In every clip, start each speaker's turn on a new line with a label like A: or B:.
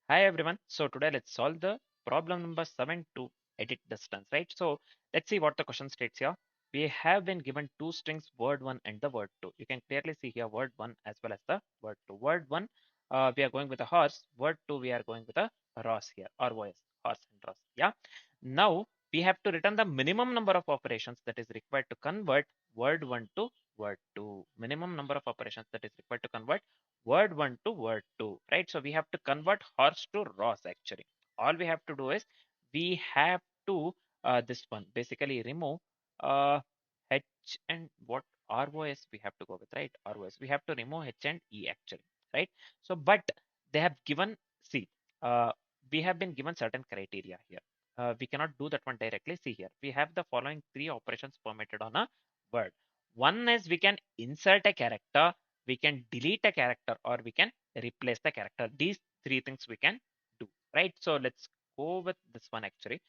A: Hi everyone. So today let's solve the problem number 7 to edit distance, right? So let's see what the question states here. We have been given two strings, word 1 and the word 2. You can clearly see here word 1 as well as the word 2. Word 1, we are going with a horse. Word 2, we are going with a ROS here, or voice, horse and ROS. Yeah. Now we have to return the minimum number of operations that is required to convert word 1 to word 2. Minimum number of operations that is required to convert word 1 to word 2, right? So we have to convert horse to Ross actually. All we have to do is we have to this one basically remove uh, H and what ROS we have to go with, right? ROS. We have to remove H and E actually, right? So, but they have given, see, uh, we have been given certain criteria here. We cannot do that one directly. See here, we have the following three operations permitted on a word. One is we can insert a character, we can delete a character, or we can replace the character. These three things we can do, right? So let's go with this one actually.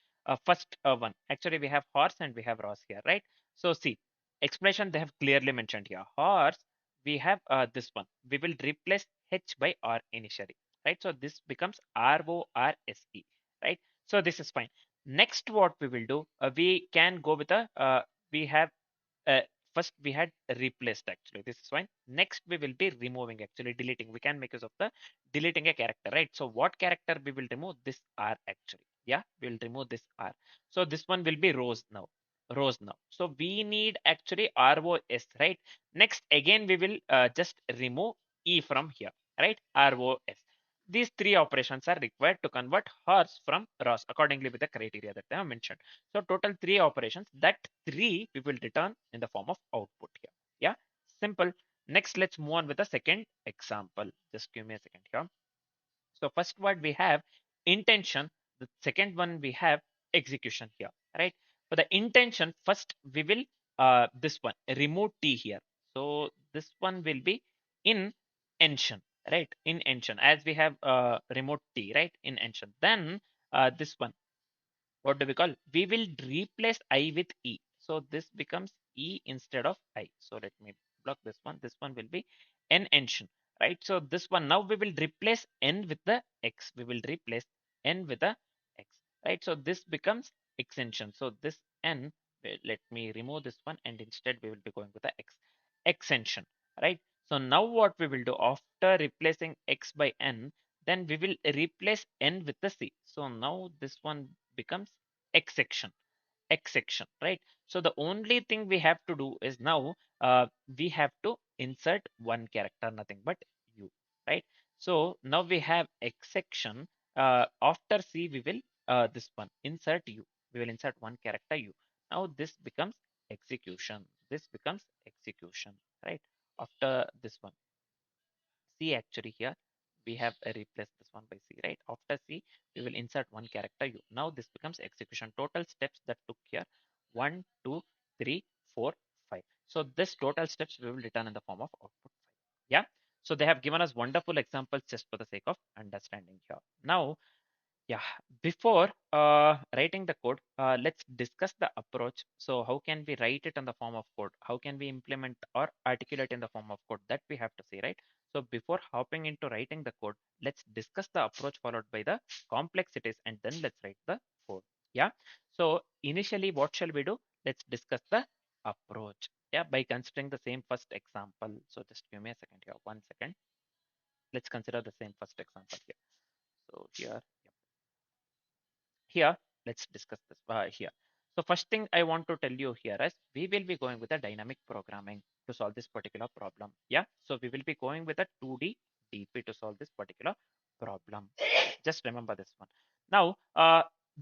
A: First one, actually we have horse and we have Ross here, right? So see, expression they have clearly mentioned here. Horse, we have this one. We will replace H by R initially, right? So this becomes RORSE, right? So this is fine. Next, what we will do, we can go with a, we have uh, first we had replaced actually, this is fine. Next we will be removing, actually deleting. We can make use of the deleting a character, right? So what character we will remove? This R actually. Yeah, we'll remove this R. So this one will be rose now. Rose now. So we need actually ROS, right? Next again we will just remove E from here, right? ROS. These three operations are required to convert horse from Ross accordingly with the criteria that I have mentioned. So total three operations. That three we will return in the form of output here. Yeah, simple. Next, let's move on with the second example. Just give me a second here. So first word we have intention. The second one we have execution here, right? For the intention, first we will this one remove T here. So this one will be in ention, right? In ention, as we have remote T, right? In ention. Then this one, what do we call? We will replace I with E. So this becomes E instead of I. So let me block this one. This one will be N ension, right? So this one, now we will replace N with the X. We will replace N with the X, right? So this becomes extension. So this N, let me remove this one, and instead we will be going with the X. Extension, right? So now what we will do after replacing X by N, then we will replace N with the C. So now this one becomes X section, X section, right? So the only thing we have to do is now we have to insert one character, nothing but U, right? So now we have X section. After C, we will this one insert U. We will insert one character U. Now this becomes execution. This becomes execution, right? After this one. C actually here we have replaced this one by C, right? After C, we will insert one character U. Now this becomes execution. Total steps that took here 1, 2, 3, 4, 5. So this total steps we will return in the form of output 5. Yeah. So they have given us wonderful examples just for the sake of understanding here. Now, yeah, before writing the code, let's discuss the approach. So how can we write it in the form of code? How can we implement or articulate in the form of code? That we have to see, right? So before hopping into writing the code, let's discuss the approach followed by the complexities, and then let's write the code. Yeah. So initially, what shall we do? Let's discuss the approach. Yeah, by considering the same first example. So just give me a second here. 1 second. Let's consider the same first example here. So here, let's discuss this here. So first thing I want to tell you here is we will be going with a dynamic programming to solve this particular problem. Yeah. So we will be going with a 2D DP to solve this particular problem. Just remember this one. Now,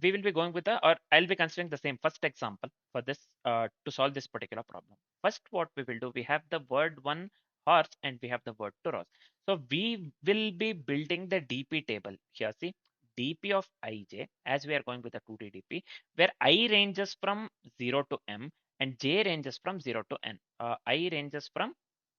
A: we will be going with the, or I'll be considering the same first example for this to solve this particular problem. First, what we will do, we have the word one horse and we have the word two horse. So we will be building the DP table here. See, DP of ij, as we are going with a 2D DP, where I ranges from 0 to m and j ranges from 0 to n. I ranges from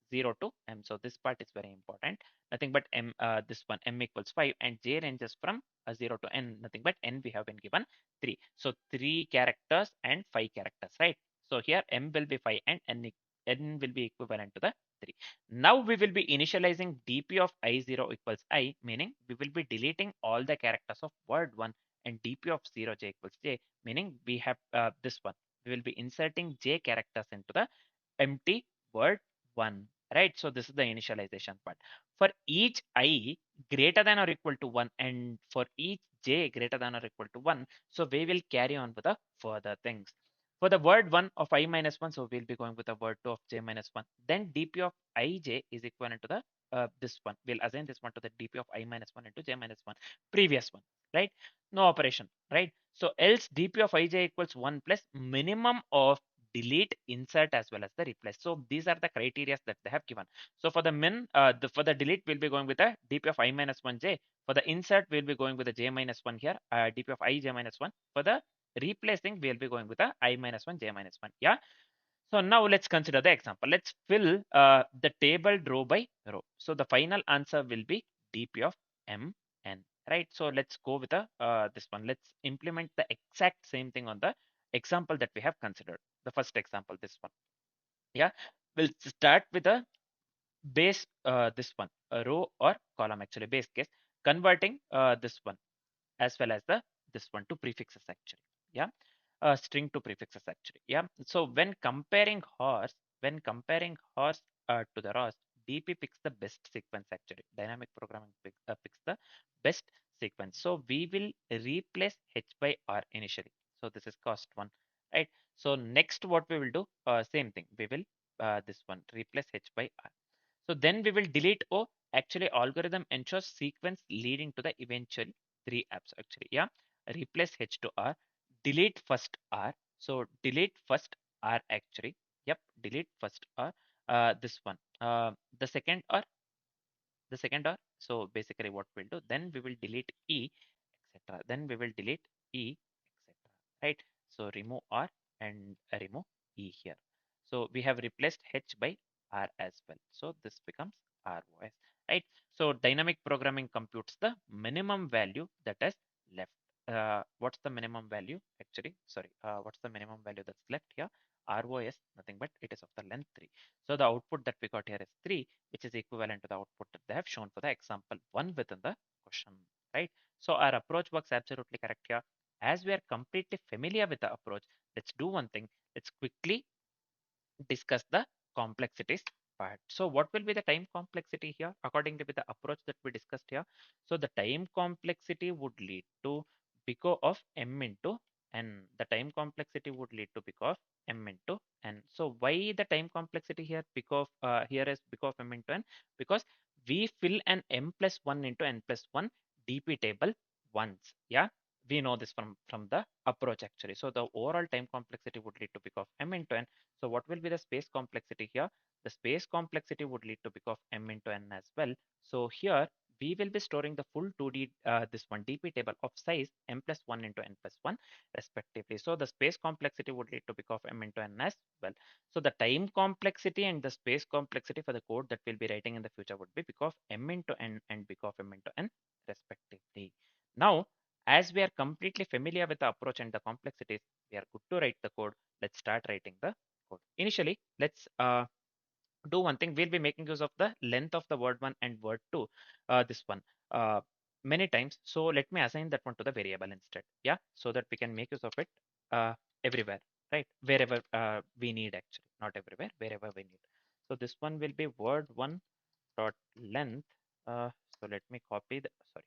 A: 0 to m. So this part is very important. Nothing but m, this one m equals 5, and j ranges from 0 to n. Nothing but n we have been given 3. So 3 characters and 5 characters, right? So here m will be 5 and n will be equivalent to the 3. Now we will be initializing dp of I0 equals I, meaning we will be deleting all the characters of word1, and dp of 0 j equals j, meaning we have this one. We will be inserting j characters into the empty word1, right? So this is the initialization part. For each I greater than or equal to 1 and for each j greater than or equal to 1, so we will carry on with the further things. For the word 1 of I minus 1, so we'll be going with the word 2 of j minus 1. Then dp of ij is equivalent to the this one. We'll assign this one to the dp of I minus 1 into j minus 1, previous one, right? No operation, right? So else dp of ij equals 1 plus minimum of delete, insert as well as the replace. So these are the criteria that they have given. So for the for the delete, we'll be going with the dp of I minus 1 j. For the insert, we'll be going with the j minus 1 here, dp of I j minus 1. For the replacing, we'll be going with the I minus 1, j minus 1. Yeah. So now let's consider the example. Let's fill the table row by row. So the final answer will be dp of mn, right? So let's go with the this one. Let's implement the exact same thing on the example that we have considered. The first example, this one. Yeah, we'll start with the base, this one, a row or column, actually base case, converting this one as well as the this one to prefixes, actually. Yeah, string to prefixes, actually. Yeah, so when comparing horse to the Ross, dp picks the best sequence, actually. Dynamic programming picks the best sequence. So we will replace h by r initially. So this is cost one, right? So next what we will do, same thing, we will this one replace h by r. So then we will delete O. Actually, algorithm ensures sequence leading to the eventual three apps, actually. Yeah. Replace H to R. Delete first R. So delete first R, actually. Yep. Delete first R. This one. The second R. The second R. So basically what we'll do, then we will delete E, etc. Then we will delete E, etc. Right. So remove R and remove E here. So we have replaced H by R as well. So this becomes ROS, right? So dynamic programming computes the minimum value that is left. What's the minimum value? Actually, sorry, what's the minimum value that's left here? ROS, nothing but it is of the length 3. So the output that we got here is 3, which is equivalent to the output that they have shown for the example 1 within the question, right? So our approach works absolutely correct here. As we are completely familiar with the approach, let's do one thing. Let's quickly discuss the complexities part. So what will be the time complexity here according to the approach that we discussed here? So the time complexity would lead to big of m into n. The time complexity would lead to big of m into n. So why the time complexity here? Because here is big of m into n, because we fill an m plus 1 into n plus 1 dp table once. Yeah, we know this from the approach, actually. So the overall time complexity would lead to big of m into n. So what will be the space complexity here? The space complexity would lead to big of m into n as well. So here we will be storing the full 2D this one dp table of size m plus 1 into n plus 1 respectively. So the space complexity would lead to big of m into n as well. So the time complexity and the space complexity for the code that we'll be writing in the future would be big of m into n and big of m into n respectively. Now, as we are completely familiar with the approach and the complexities, we are good to write the code. Let's start writing the code. Initially, let's do one thing. We'll be making use of the length of the word 1 and word 2, this one, uh, many times. So let me assign that one to the variable instead. Yeah, so that we can make use of it uh, everywhere, right? Wherever we need, actually, not everywhere, wherever we need. So this one will be word 1 dot length. So let me copy the, sorry,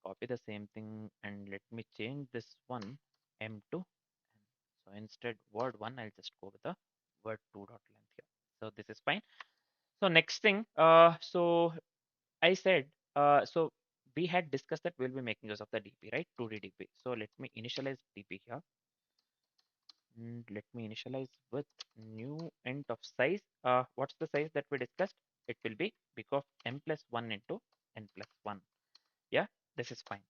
A: copy the same thing and let me change this one m to n. So instead word 1, I'll just go with the word 2 dot length here. So this is fine. So next thing, so I said, so we had discussed that we'll be making use of the dp, right? 2d dp. So let me initialize dp here. And let me initialize with new int of size. What's the size that we discussed? It will be big of m plus 1 into n plus 1. Yeah, this is fine.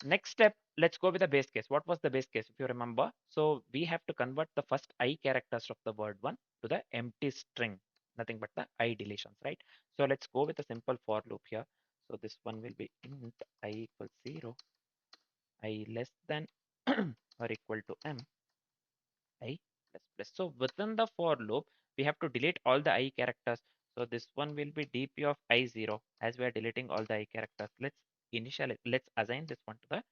A: Next step, let's go with the base case. What was the base case, if you remember? So we have to convert the first I characters of the word 1 to the empty string, nothing but the I deletions, right? So let's go with a simple for loop here. So this one will be int I equals 0, I less than or equal to m, I plus plus. So within the for loop, we have to delete all the I characters. So this one will be dp of I0 as we are deleting all the I characters. Let's assign this one to the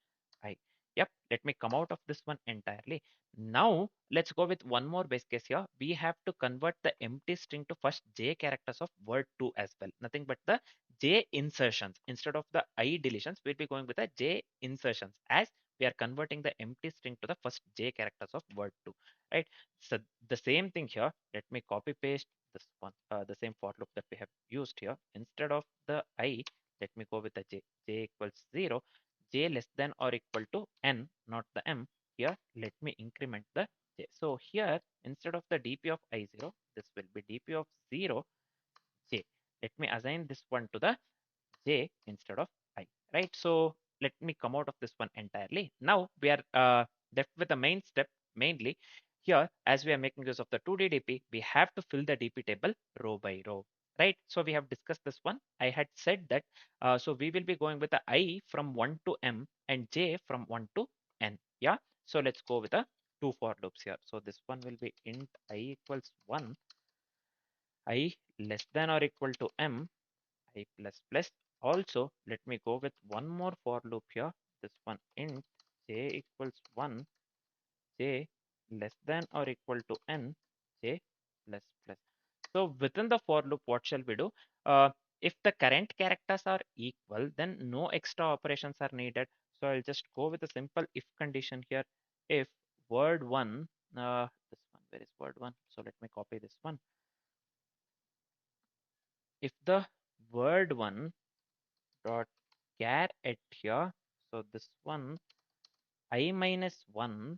A: I. Yep, let me come out of this one entirely. Now let's go with one more base case here. We have to convert the empty string to first j characters of word 2 as well. Nothing but the j insertions. Instead of the I deletions, we'll be going with the j insertions as we are converting the empty string to the first j characters of word 2, right? So the same thing here. Let me copy paste this one, the same for loop that we have used here. Instead of the I, let me go with the j equals 0, j less than or equal to n, not the m. Here, let me increment the j. So here, instead of the dp of I0, this will be dp of 0 j. Let me assign this one to the j instead of I, right? So let me come out of this one entirely. Now we are left with the main step mainly. Here, as we are making use of the 2D DP, we have to fill the DP table row by row, right? So we have discussed this one. I had said that, so we will be going with the I from 1 to m and j from 1 to n, yeah? So let's go with the two for loops here. So this one will be int I equals 1, I less than or equal to m, I plus plus. Also, let me go with one more for loop here. This one int j equals 1, j less than or equal to n, j plus plus. So within the for loop, what shall we do? If the current characters are equal, then no extra operations are needed. So I'll just go with a simple if condition here. If word1, this one, where is word1? So let me copy this one. If the word1 dot char at here. So this one I minus 1,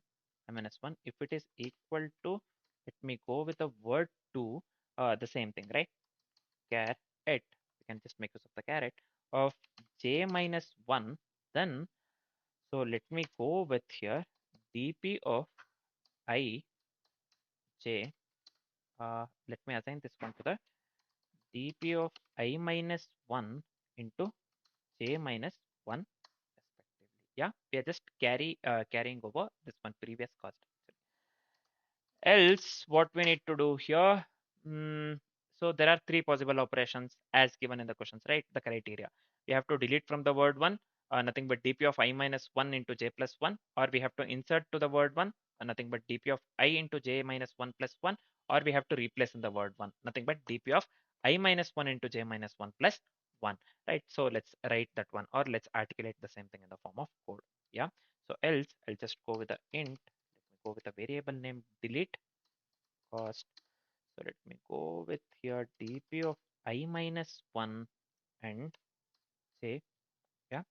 A: if it is equal to, let me go with the word 2, the same thing, right? Char at, we can just make use of the caret of j minus 1, then, so let me go with here dp of I j, let me assign this one to the dp of I minus 1 into j minus 1 respectively. Yeah, we are just carrying over this one previous cost. Else, what we need to do here? Mm, so there are three possible operations as given in the questions, right? The criteria. We have to delete from the word one, nothing but dp of I minus 1 into j plus 1, or we have to insert to the word one, nothing but dp of I into j minus 1 plus 1, or we have to replace in the word one, nothing but dp of I minus 1 into j minus 1 plus 1, right? So let's write that one, or let's articulate the same thing in the form of code. Yeah. So else, I'll just go with the int, go with a variable name delete cost. So let me go with here dp of I minus 1 and say, yeah,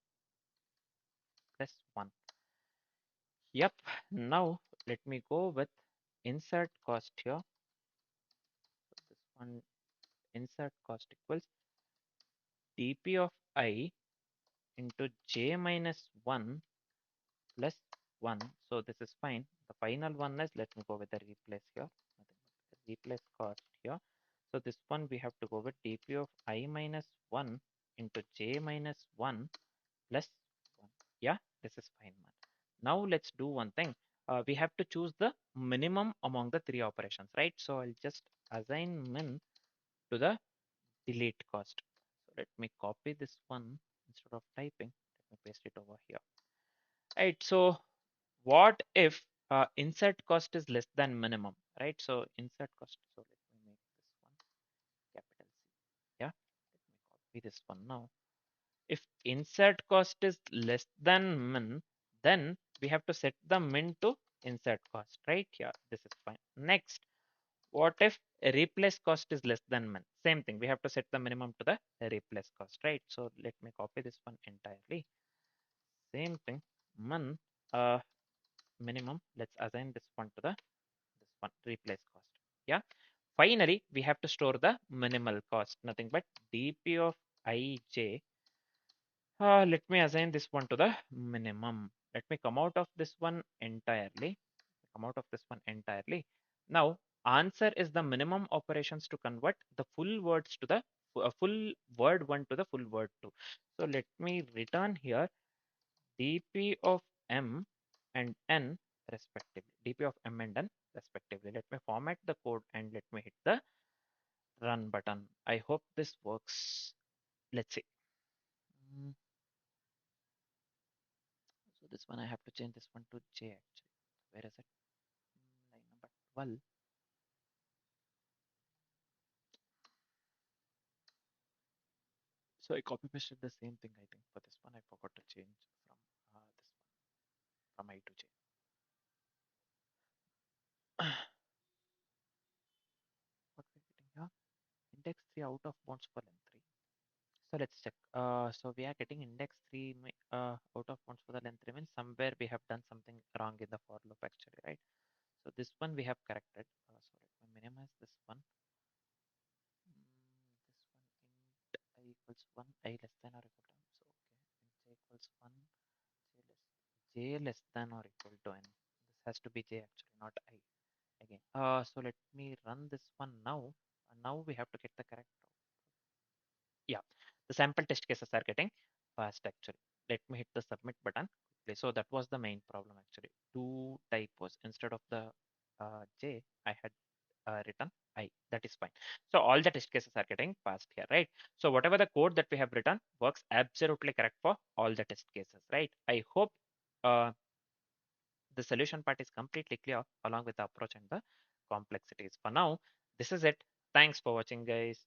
A: plus 1. Yep. Now let me go with insert cost here. So this one insert cost equals dp of I into j minus 1 plus 1. So this is fine. The final one is, let me go with the replace here. Nothing but the replace cost here. So this one we have to go with dp of I minus 1 into j minus 1 plus 1. Yeah, this is fine, man. Now let's do one thing. We have to choose the minimum among the three operations, right? So I'll just assign min to the delete cost. So let me copy this one instead of typing. Let me paste it over here. Right. So what if insert cost is less than minimum, right? So insert cost. So let me make this one capital C. Yeah. Let me copy this one now. If insert cost is less than min, then we have to set the min to insert cost, right? Yeah, this is fine. Next, what if replace cost is less than min? Same thing, we have to set the minimum to the replace cost, right? So let me copy this one entirely. Same thing, min minimum. Let's assign this one to the this one replace cost. Yeah. Finally, we have to store the minimal cost, nothing but dp of ij. Let me assign this one to the minimum. Let me come out of this one entirely. Come out of this one entirely. Now, answer is the minimum operations to convert the full words to the full word one to the full word two. So let me return here dp of m and n respectively. DP of M and N respectively. Let me format the code and let me hit the run button. I hope this works. Let's see. Mm, So this one I have to change this one to J actually. Where is it? Line number 12. So I copy pasted the same thing I think for this one. I forgot to change from this one from I to J. What we're getting here? Index 3 out of bounds for length 3. So let's check. So we are getting index 3 out of bounds for the length 3 means somewhere we have done something wrong in the for loop actually, right? So this one we have corrected. So let me minimize this one. This one int I equals 1, I less than or equal to n. So okay, int j equals 1, j less than or equal to n. This has to be j actually, not I again. So let me run this one now. And now we have to get the correct yeah, the sample test cases are getting passed actually. Let me hit the submit button quickly. So that was the main problem actually. Two typos instead of the J, I had written I. That is fine. So all the test cases are getting passed here, right? So whatever the code that we have written works absolutely correct for all the test cases, right? I hope uh, the solution part is completely clear along with the approach and the complexities. For now, this is it. Thanks for watching, guys.